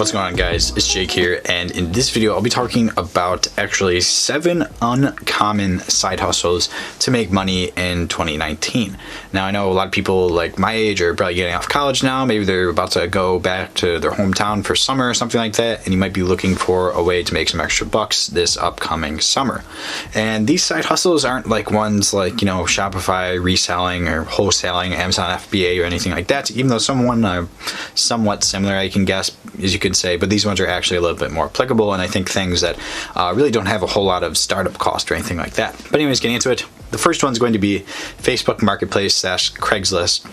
What's going on, guys? It's Jake here, and in this video I'll be talking about actually 7 uncommon side hustles to make money in 2019. Now I know a lot of people like my age are probably getting off college now, maybe they're about to go back to their hometown for summer or something like that, and you might be looking for a way to make some extra bucks this upcoming summer. And these side hustles aren't like ones like, you know, Shopify reselling or wholesaling, Amazon FBA or anything like that, even though someone are somewhat similar, I can guess, as you could say, but these ones are actually a little bit more applicable, and I think things that really don't have a whole lot of startup cost or anything like that. But anyways, getting into it, the first one's going to be Facebook Marketplace / Craigslist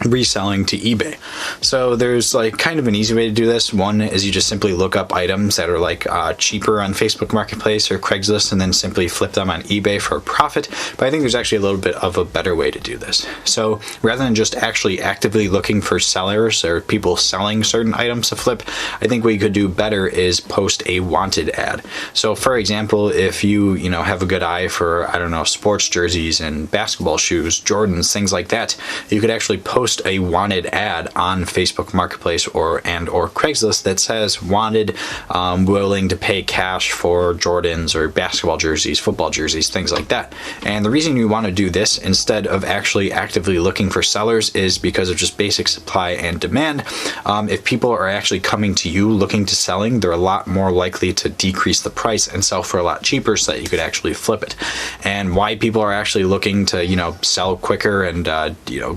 reselling to eBay. So there's like kind of an easy way to do this. One is you just simply look up items that are like cheaper on Facebook Marketplace or Craigslist and then simply flip them on eBay for a profit. But I think there's actually a little bit of a better way to do this. So rather than just actually actively looking for sellers or people selling certain items to flip, I think what you could do better is post a wanted ad. So for example, if you have a good eye for, I don't know, sports jerseys and basketball shoes, Jordans, things like that, you could actually post a wanted ad on Facebook Marketplace or Craigslist that says wanted, willing to pay cash for Jordans or basketball jerseys, football jerseys, things like that. And the reason you want to do this instead of actually actively looking for sellers is because of just basic supply and demand. If people are actually coming to you looking to selling, they're a lot more likely to decrease the price and sell for a lot cheaper so that you could actually flip it. And why people are actually looking to sell quicker and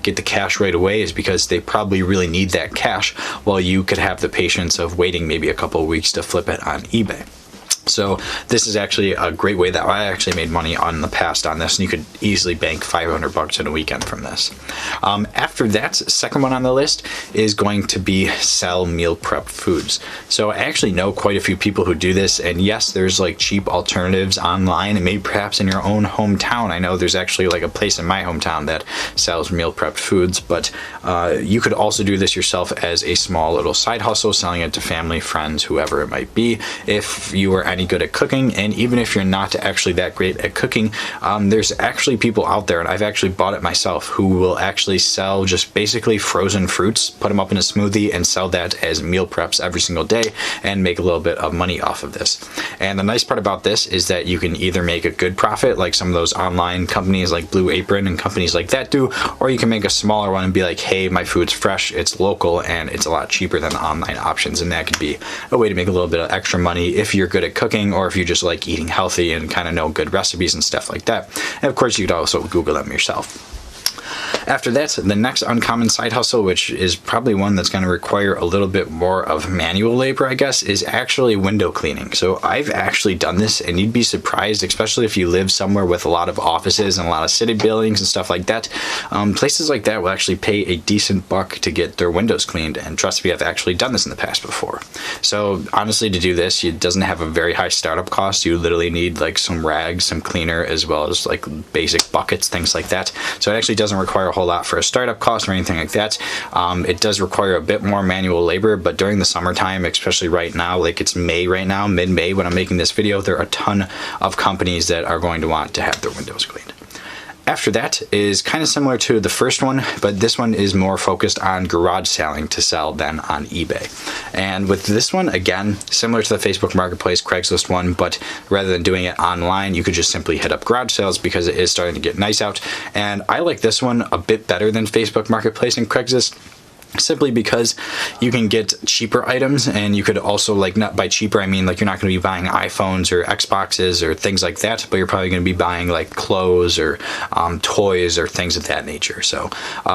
get the cash right away is because they probably really need that cash, while you could have the patience of waiting maybe a couple of weeks to flip it on eBay. So this is actually a great way that I actually made money in the past on this, and you could easily bank $500 in a weekend from this. After that, second one on the list is going to be sell meal prep foods. So I actually know quite a few people who do this, and yes, there's like cheap alternatives online, and maybe perhaps in your own hometown. I know there's actually like a place in my hometown that sells meal prep foods, but you could also do this yourself as a small little side hustle, selling it to family, friends, whoever it might be. If you are any good at cooking, and even if you're not actually that great at cooking, there's actually people out there, and I've actually bought it myself, who will actually sell just basically frozen fruits, put them up in a smoothie and sell that as meal preps every single day and make a little bit of money off of this. And the nice part about this is that you can either make a good profit like some of those online companies like Blue Apron and companies like that do, or you can make a smaller one and be like, hey, my food's fresh, it's local, and it's a lot cheaper than the online options. And that could be a way to make a little bit of extra money if you're good at cooking, or if you just like eating healthy and kind of know good recipes and stuff like that. And of course, you could also Google them yourself. After that, the next uncommon side hustle, which is probably one that's going to require a little bit more of manual labor, I guess, is actually window cleaning. So I've actually done this, and you'd be surprised, especially if you live somewhere with a lot of offices and a lot of city buildings and stuff like that. Places like that will actually pay a decent buck to get their windows cleaned, and trust me, I've actually done this in the past before. So honestly, to do this, it doesn't have a very high startup cost. You literally need like some rags, some cleaner, as well as like basic buckets, things like that. So it actually doesn't require a whole lot for a startup cost or anything like that. It does require a bit more manual labor, but during the summertime, especially right now, like it's May right now, mid-May when I'm making this video, there are a ton of companies that are going to want to have their windows cleaned. After that is kind of similar to the first one, but this one is more focused on garage selling to sell than on eBay. And with this one, again, similar to the Facebook Marketplace, Craigslist one, but rather than doing it online, you could just simply hit up garage sales because it is starting to get nice out. And I like this one a bit better than Facebook Marketplace and Craigslist, simply because you can get cheaper items, and you could also, like, not by cheaper I mean like you're not going to be buying iPhones or Xboxes or things like that, but you're probably going to be buying like clothes or toys or things of that nature. So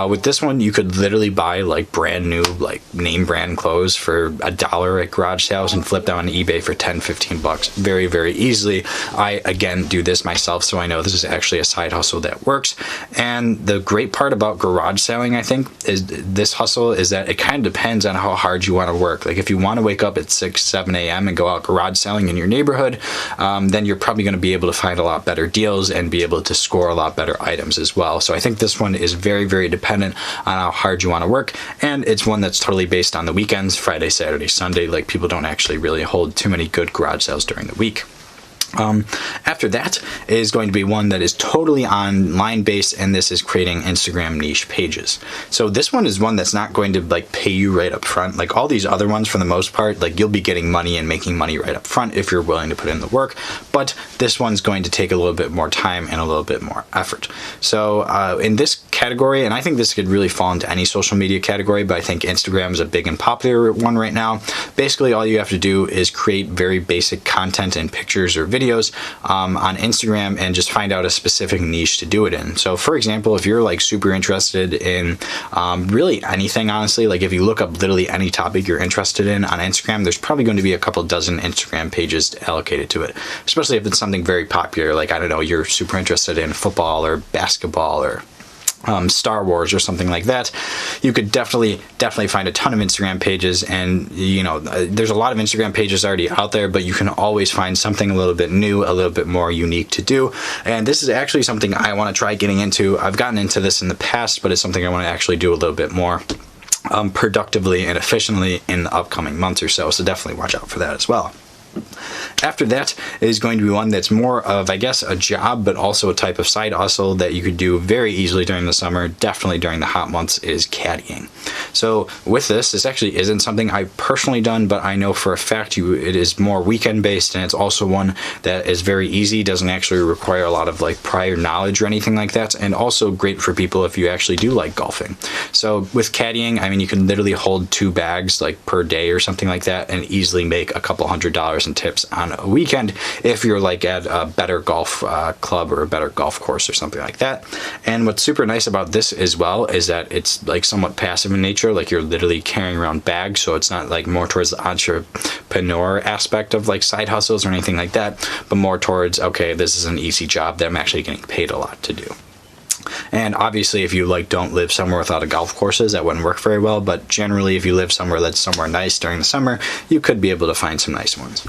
with this one, you could literally buy like brand new like name brand clothes for $1 at garage sales and flip them on eBay for 10-15 bucks very, very easily. I again do this myself, so I know this is actually a side hustle that works. And the great part about garage selling, I think, is this hustle is that it kind of depends on how hard you want to work. Like if you want to wake up at 6-7 a.m. and go out garage selling in your neighborhood, then you're probably going to be able to find a lot better deals and be able to score a lot better items as well. So I think this one is very, very dependent on how hard you want to work, and it's one that's totally based on the weekends, Friday, Saturday, Sunday. Like people don't actually really hold too many good garage sales during the week. After that is going to be one that is totally online based, and this is creating Instagram niche pages. So this one is one that's not going to like pay you right up front. Like all these other ones, for the most part, like you'll be getting money and making money right up front if you're willing to put in the work. But this one's going to take a little bit more time and a little bit more effort. So in this category, and I think this could really fall into any social media category, but I think Instagram is a big and popular one right now. Basically, all you have to do is create very basic content and pictures or videos on Instagram and just find out a specific niche to do it in. So for example, if you're like super interested in really anything, honestly, like if you look up literally any topic you're interested in on Instagram, there's probably going to be a couple dozen Instagram pages allocated to it, especially if it's something very popular, like I don't know, you're super interested in football or basketball or Star Wars or something like that. You could definitely find a ton of Instagram pages, and you know, there's a lot of Instagram pages already out there, but you can always find something a little bit new, a little bit more unique to do. And this is actually something I want to try getting into. I've gotten into this in the past, but it's something I want to actually do a little bit more productively and efficiently in the upcoming months or so. So definitely watch out for that as well. After that is going to be one that's more of, I guess, a job, but also a type of side hustle that you could do very easily during the summer, definitely during the hot months, is caddying. So with this actually isn't something I've personally done, but I know for a fact it is more weekend based, and it's also one that is very easy, doesn't actually require a lot of like prior knowledge or anything like that, and also great for people if you actually do like golfing. So with caddying, I mean, you can literally hold 2 bags like per day or something like that and easily make a couple $100s in tips on a weekend if you're like at a better golf club or a better golf course or something like that. And what's super nice about this as well is that it's like somewhat passive in nature, like you're literally carrying around bags, so it's not like more towards the entrepreneur aspect of like side hustles or anything like that, but more towards, okay, this is an easy job that I'm actually getting paid a lot to do. And obviously if you like don't live somewhere without a golf courses, that wouldn't work very well, but generally if you live somewhere that's somewhere nice during the summer, you could be able to find some nice ones.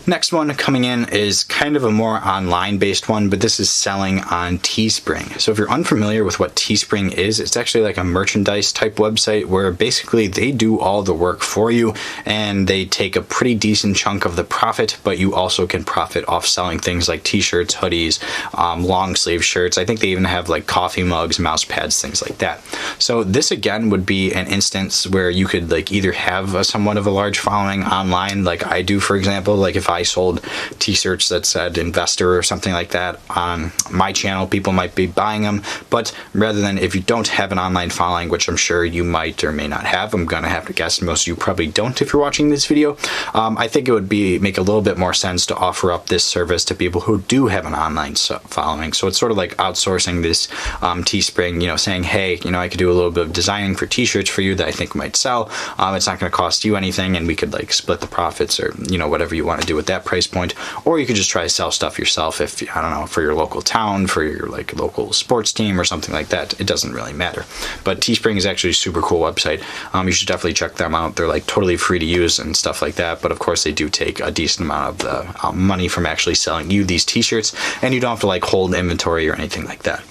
Next one coming in is kind of a more online based one, but this is selling on Teespring. So if you're unfamiliar with what Teespring is, it's actually like a merchandise type website where basically they do all the work for you and they take a pretty decent chunk of the profit, but you also can profit off selling things like t-shirts, hoodies, long sleeve shirts. I think they even have like coffee mugs, mouse pads, things like that. So this again would be an instance where you could like either have a somewhat of a large following online, like I do, for example. Like if I sold t-shirts that said investor or something like that on my channel, people might be buying them. But rather than, if you don't have an online following, which I'm sure you might or may not have, I'm gonna have to guess most of you probably don't if you're watching this video, I think it would make a little bit more sense to offer up this service to people who do have an online following. So it's sort of like outsourcing this Teespring, you know, saying, hey, you know, I could do a little bit of designing for t-shirts for you that I think might sell. It's not going to cost you anything, and we could like split the profits, or you know, whatever you want to do with that price point. Or you could just try to sell stuff yourself, if I don't know, for your local town, for your like local sports team or something like that. It doesn't really matter. But Teespring is actually a super cool website. You should definitely check them out. They're like totally free to use and stuff like that, but of course they do take a decent amount of the money from actually selling you these t-shirts, and you don't have to like hold inventory or anything like that.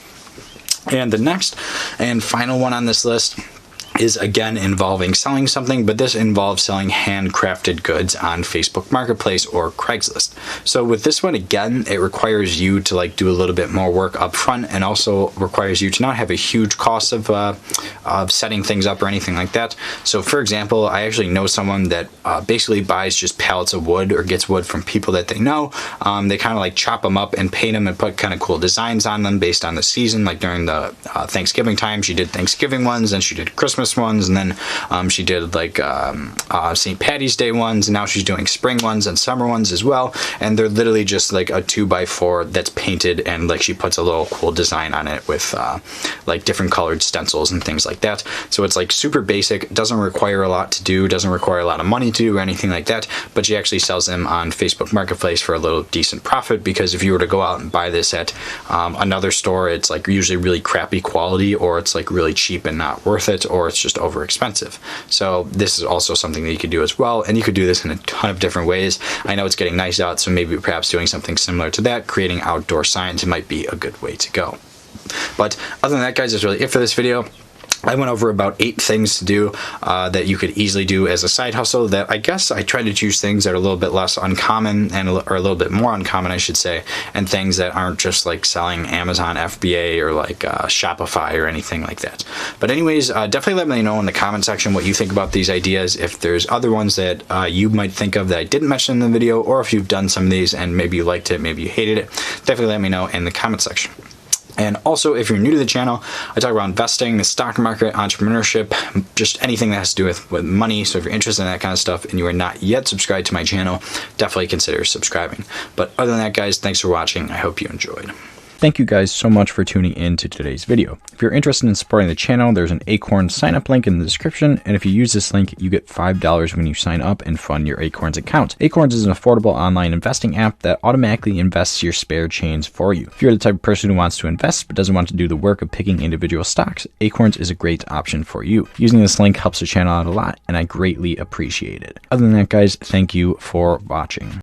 And the next and final one on this list is again involving selling something, but this involves selling handcrafted goods on Facebook Marketplace or Craigslist. So with this one, again, it requires you to like do a little bit more work up front, and also requires you to not have a huge cost of setting things up or anything like that. So for example, I actually know someone that basically buys just pallets of wood, or gets wood from people that they know. They kind of like chop them up and paint them and put kind of cool designs on them based on the season. Like during the Thanksgiving time, she did Thanksgiving ones, and she did Christmas ones, and then she did like St. Patty's Day ones, and now she's doing spring ones and summer ones as well. And they're literally just like a 2x4 that's painted, and like she puts a little cool design on it with like different colored stencils and things like that. So it's like super basic, doesn't require a lot to do, doesn't require a lot of money to do or anything like that, but she actually sells them on Facebook Marketplace for a little decent profit, because if you were to go out and buy this at another store, it's like usually really crappy quality, or it's like really cheap and not worth it, or it's just over expensive. So this is also something that you could do as well, and you could do this in a ton of different ways. I know it's getting nice out, so maybe perhaps doing something similar to that, creating outdoor signs, might be a good way to go. But other than that, guys, that's really it for this video. I went over about 8 things to do that you could easily do as a side hustle. That I guess I try to choose things that are a little bit less uncommon or a little bit more uncommon, I should say, and things that aren't just like selling Amazon FBA or like Shopify or anything like that. But anyways, definitely let me know in the comment section what you think about these ideas. If there's other ones that you might think of that I didn't mention in the video, or if you've done some of these and maybe you liked it, maybe you hated it, definitely let me know in the comment section. And also, if you're new to the channel, I talk about investing, the stock market, entrepreneurship, just anything that has to do with money. So if you're interested in that kind of stuff and you are not yet subscribed to my channel, definitely consider subscribing. But other than that, guys, thanks for watching. I hope you enjoyed. Thank you guys so much for tuning in to today's video. If you're interested in supporting the channel, there's an Acorns sign up link in the description, and if you use this link, you get $5 when you sign up and fund your Acorns account. Acorns is an affordable online investing app that automatically invests your spare change for you. If you're the type of person who wants to invest but doesn't want to do the work of picking individual stocks, Acorns is a great option for you. Using this link helps the channel out a lot, and I greatly appreciate it. Other than that, guys, thank you for watching.